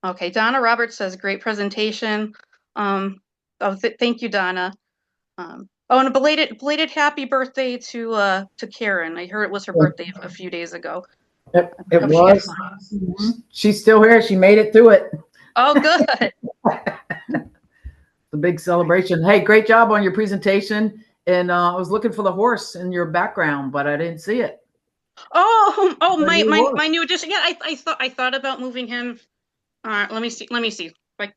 Okay, Donna Roberts says great presentation. Thank you, Donna. And a belated happy birthday to Karen. I heard it was her birthday a few days ago. It was. She's still here. She made it through it. Oh, good. The big celebration. Hey, great job on your presentation. And I was looking for the horse in your background, but I didn't see it. Oh, my new addition. Yeah, I thought about moving him. Let me see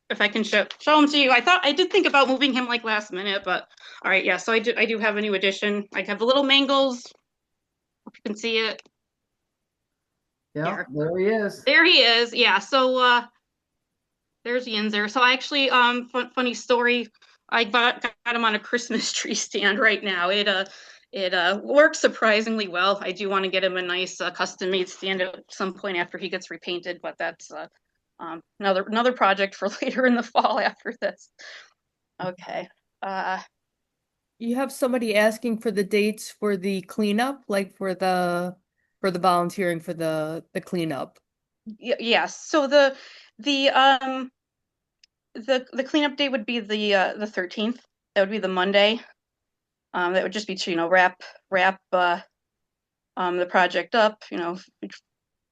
if I can show him to you. I did think about moving him like last minute, but all right, yeah. So I do have a new addition. I have the little Mangles. If you can see it. Yeah, there he is. There he is. Yeah. So there's Yinzer. So I actually funny story. I got him on a Christmas tree stand right now. It works surprisingly well. I do want to get him a nice custom made stand at some point after he gets repainted, but that's another project for later in the fall after this. Okay. You have somebody asking for the dates for the cleanup, like for the volunteering for the cleanup. Yes. So the cleanup day would be the 13th. That would be the Monday. That would just be to wrap the project up,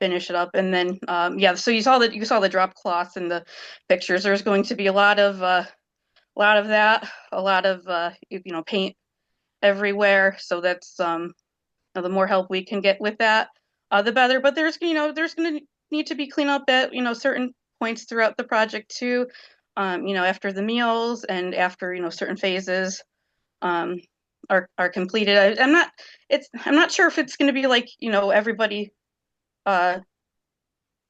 finish it up, and then yeah. So you saw the drop cloths and the pictures. There's going to be a lot of that, a lot of paint everywhere. So that's the more help we can get with that, the better. But there's going to need to be cleanup at certain points throughout the project too. After the meals and after certain phases are completed. I'm not sure if it's going to be like everybody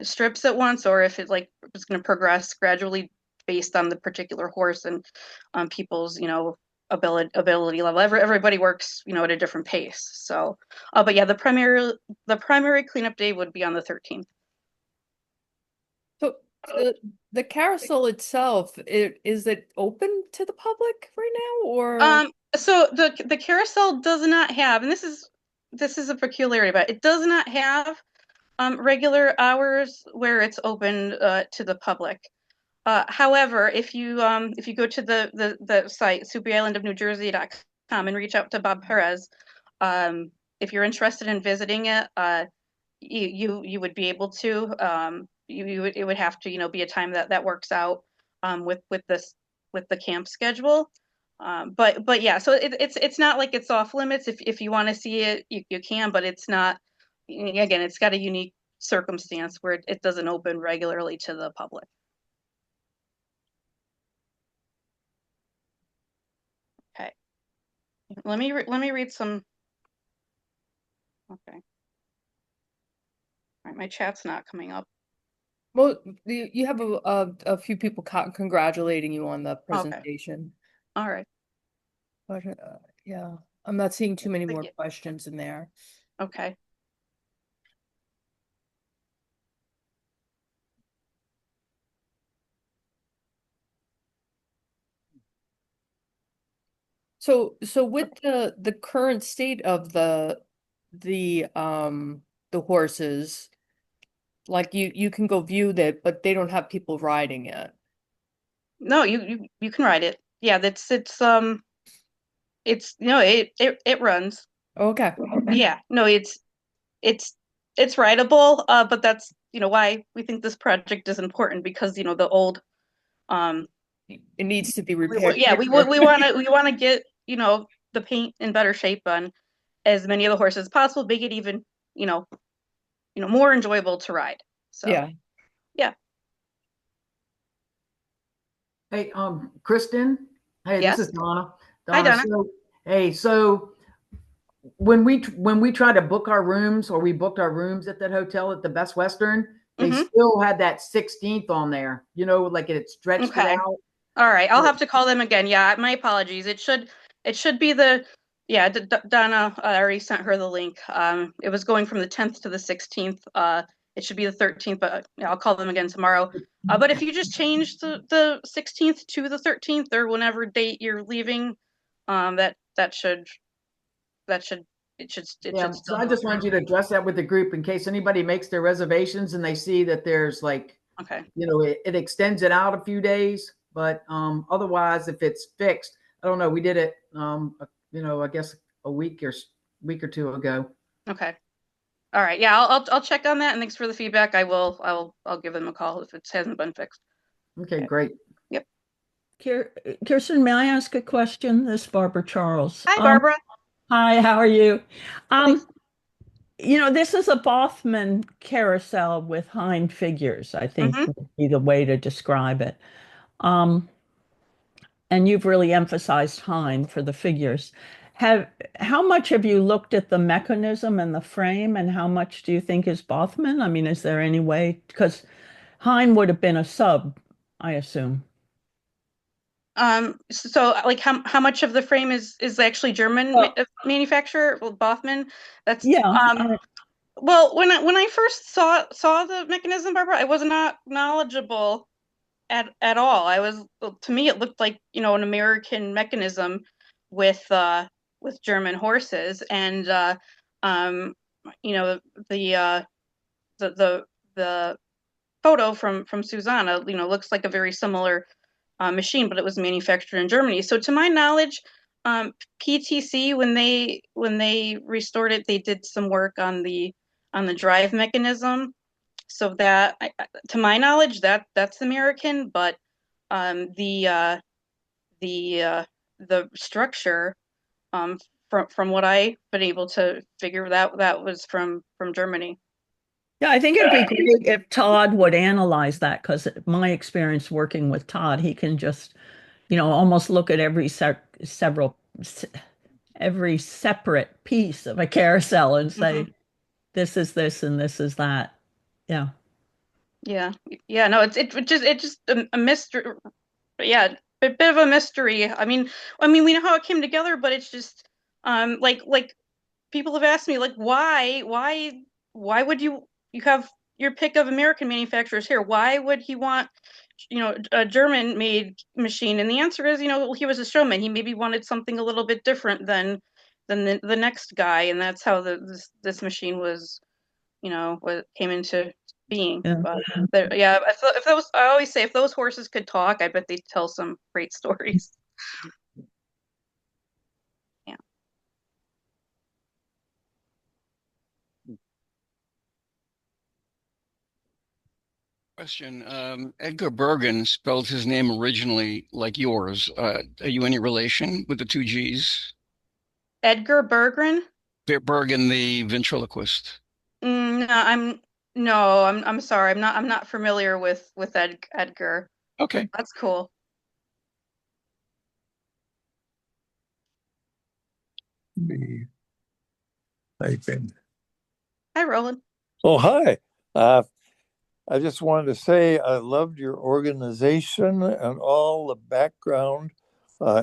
strips at once, or if it's going to progress gradually based on the particular horse and people's ability level. Everybody works at a different pace. So but yeah, the primary cleanup day would be on the 13th. So the carousel itself, is it open to the public right now, or so the carousel does not have, and this is a peculiarity, but it does not have regular hours where it's open to the public. However, if you go to the site soupyislandofnewjersey.com and reach out to Bob Perez, if you're interested in visiting it, you would be able to. it would have to, be a time that works out with the camp schedule. But yeah, so it's not like it's off limits. If you want to see it, you can, but it's not, again, it's got a unique circumstance where it doesn't open regularly to the public. Okay. Let me read some. Okay. All right, my chat's not coming up. Well, you have a few people congratulating you on the Okay. presentation, All right. but yeah, I'm not seeing too many Thank more you. questions in there. Okay. So with the current state of the horses, like you can go view that, but they don't have people riding it. No, you can ride it. Yeah, it's it runs. Okay. Yeah, no, it's it's rideable. But that's why we think this project is important, because the old um It needs to be repaired. yeah, we want to get the paint in better shape on as many of the horses as possible, make it even you know more enjoyable to ride. So Yeah. yeah. Hey, Kristen. Hey, this Yes. is Donna. Hi, Donna. Donna. So, hey, so when we try to book our rooms, or we booked our rooms at that hotel at the Best Western, they Mm-hmm. still had that 16th on there. Like it stretched it Okay. out. All right, I'll have to call them again. Yeah, my apologies. It should be the yeah. Donna already sent her the link. It was going from the 10th to the 16th. It should be the 13th, but yeah, I'll call them again tomorrow. But if you just change the 16th to the 13th, or whenever date you're leaving, that should that should it Yeah. should So still I go just wanted through. you to address that with the group in case anybody makes their reservations and they see that there's like, Okay. it extends it out a few days. But otherwise, if it's fixed, I don't know. We did it, I guess a week or two ago. Okay. All right. Yeah, I'll check on that. And thanks for the feedback. I'll give them a call if it hasn't been fixed. Okay, Okay. great. Yep. Kirsten, may I ask a question? This is Barbara Charles. Hi, Barbara. Hi, how are you? Thanks. This is a Bothman carousel with hind figures, I think Mm-hmm. would be the way to describe it. Um, and you've really emphasized hind for the figures. How much have you looked at the mechanism and the frame, and how much do you think is Bothman? I mean, is there any way? Because hind would have been a sub, I assume. So like how much of the frame is actually German Well, manufacturer? Well, Bothman. That's yeah, well, when I first saw the mechanism, Barbara, I was not knowledgeable at all. To me it looked like, an American mechanism with German horses, and um the the the photo from Susanna, looks like a very similar machine, but it was manufactured in Germany. So to my knowledge, PTC, when they restored it, they did some work on the drive mechanism. So that, to my knowledge, that's American, but the structure, from what I've been able to figure, that was from Germany. yeah, I think it'd be great if Todd would analyze that, because my experience working with Todd, he can just, almost look at every separate piece of a carousel and Hmm. say, this is this and this is that. Yeah. Yeah, yeah, no, it's just a mystery. Yeah, bit of a mystery. I mean, we know how it came together, but it's just like people have asked me, like, why would you have your pick of American manufacturers here? Why would he want, a German made machine? And the answer is, he was a showman. He maybe wanted something a little bit different than the next guy, and that's how this machine was, what came into being. Yeah. But yeah, if those, I always say, if those horses could talk, I bet they'd tell some great stories. Yeah. Question. Edgar Bergen spelled his name originally like yours. Are you any relation with the two G's? Edgar Berggren? Bergen, the ventriloquist. Mm, no, I'm sorry. I'm not familiar with Edgar. Okay. That's cool. Be typing. Hi, Roland. Oh, hi. I just wanted to say I loved your organization and all the background.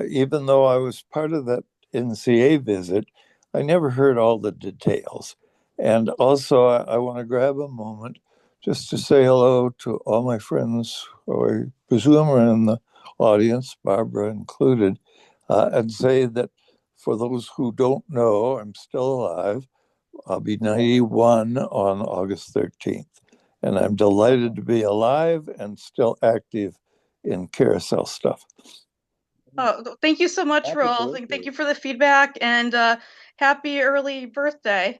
Even though I was part of that NCA visit, I never heard all the details. And also, I want to grab a moment just to say hello to all my friends, who I presume are in the audience, Barbara included, and say that for those who don't know, I'm still alive. I'll be 91 on August 13th. And I'm delighted to be alive and still active in carousel stuff. Oh, thank you so much, Happy Roland. birthday. Thank you for the feedback and happy early birthday.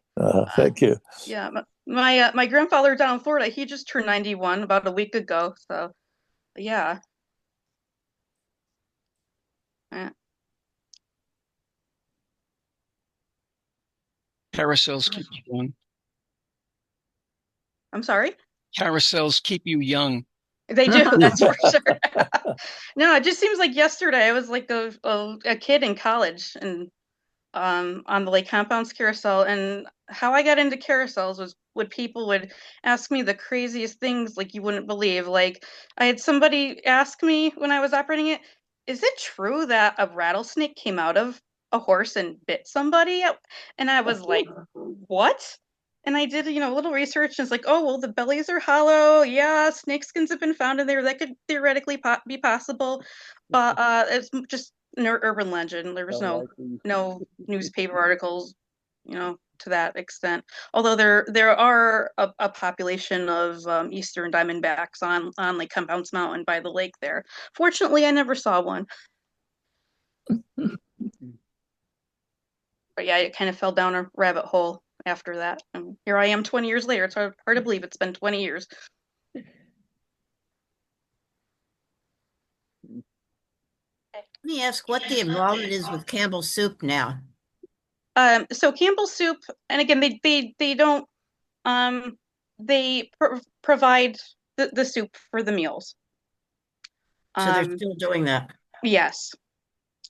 Thank you. Yeah, my grandfather down in Florida, he just turned 91 about a week ago. So yeah. Yeah. Carousels keep you young. I'm sorry. Carousels keep you young. They do, that's for sure. No, it just seems like yesterday I was like a kid in college and on the Lake Compounce carousel, and how I got into carousels was when people would ask me the craziest things like you wouldn't believe. Like I had somebody ask me when I was operating it, is it true that a rattlesnake came out of a horse and bit somebody? And I was like, what? And I did, a little research, and it's like, oh, well, the bellies are hollow. Yeah, snake skins have been found in there. That could theoretically be possible, but it's just an urban legend. There was no newspaper articles, to that extent. Although there are a population of eastern diamondbacks on Lake Compounce Mountain by the lake there. Fortunately, I never saw one. But yeah, it kind of fell down a rabbit hole after that. And here I am 20 years later. It's hard to believe it's been 20 years. Let me ask what the involvement is with Campbell's Soup now. So Campbell's Soup, and again, they don't they provide the soup for the meals. So they're still doing that. Yes.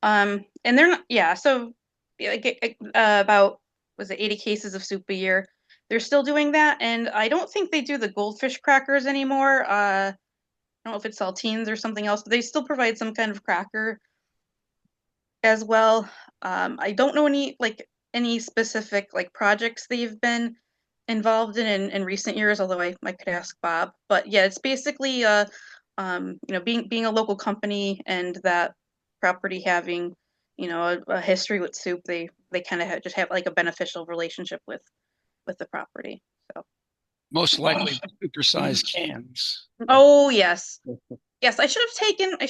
And they're not, yeah, so like about, was it 80 cases of soup a year? They're still doing that, and I don't think they do the goldfish crackers anymore. I don't know if it's saltines or something else, but they still provide some kind of cracker as well. I don't know any specific like projects they've been involved in recent years, although I could ask Bob. But yeah, it's basically being a local company and that property having a history with soup, they kind of just have like a beneficial relationship with the property. So Most likely supersized cans. oh yes. Yes, I should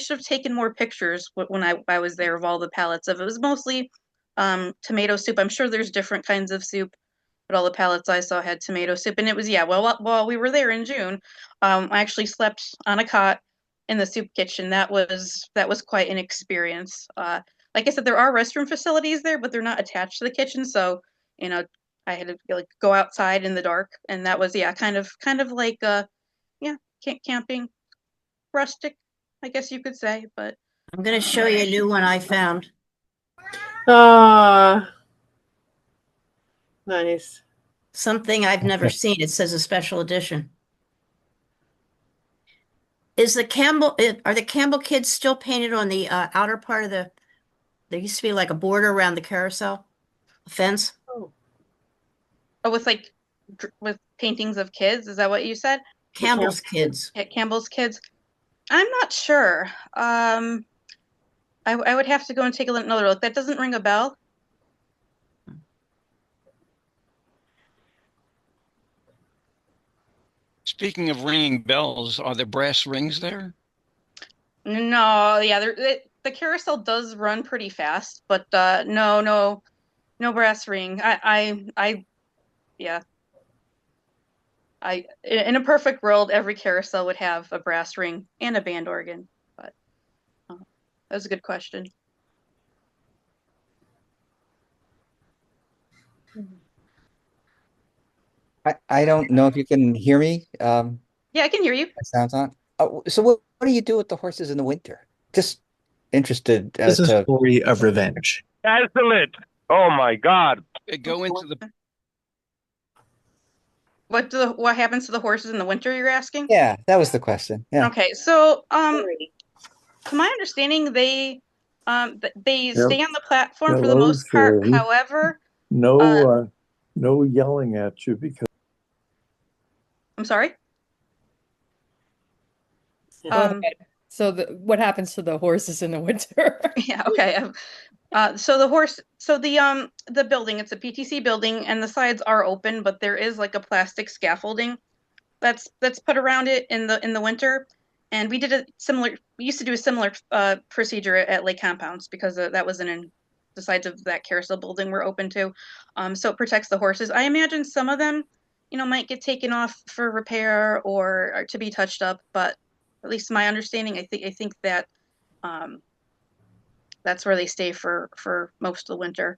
have taken more pictures when I was there of all the pallets of it. It was mostly tomato soup. I'm sure there's different kinds of soup, but all the pallets I saw had tomato soup. And it was, yeah, well, while we were there in June, I actually slept on a cot in the soup kitchen. That was quite an experience. Like I said, there are restroom facilities there, but they're not attached to the kitchen. So, I had to like go outside in the dark, and that was, yeah, kind of like yeah, camping, rustic, I guess you could say. But I'm going to show you a new one I found. Ah, nice. Something I've never seen. It says a special edition. Are the Campbell kids still painted on the outer part of there used to be like a border around the carousel, a fence? oh, with paintings of kids, is that what you said? Campbell's kids. Campbell's kids. I'm not sure. I would have to go and take another look. That doesn't ring a bell. Speaking of ringing bells, are there brass rings there? No, yeah, the carousel does run pretty fast, but no brass ring. Yeah. In a perfect world, every carousel would have a brass ring and a band organ, but that was a good question. I don't know if you can hear me. Yeah, I can hear you. My sound's on. So what do you do with the horses in the winter? Just interested This as is a to. story of revenge. Cancel it. Oh my God. Go into the What happens to the horses in the winter, you're asking? Yeah, that was the question. Yeah. Okay, so to my understanding, they stay on the platform for the Hello, most part. Sherry. However, No, no yelling at you because I'm sorry. Go ahead. So what happens to the horses in the winter? Yeah, okay. So the building, it's a PTC building, and the sides are open, but there is like a plastic scaffolding that's put around it in the winter. And we used to do a similar procedure at Lake Compounds because that was the sides of that carousel building were open too. So it protects the horses. I imagine some of them, might get taken off for repair or to be touched up, but at least my understanding, I think that that's where they stay for most of the winter.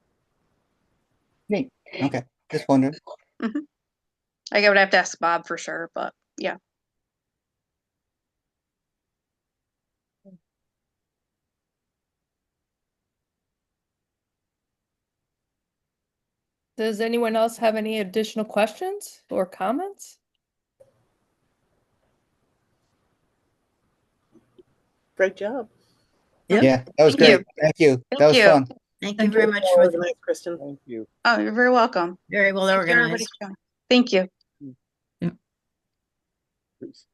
Neat. Okay. Just wondering. Mm-hmm. I would have to ask Bob for sure, but yeah. Does anyone else have any additional questions or comments? Great job. Yeah, that was Thank you. great. Thank you. Thank That was you. fun. Thank you very much for Organized, Kristen. thank you. Oh, you're very welcome. very well Thanks, everybody, organized. for coming. Thank you. Yeah. Please.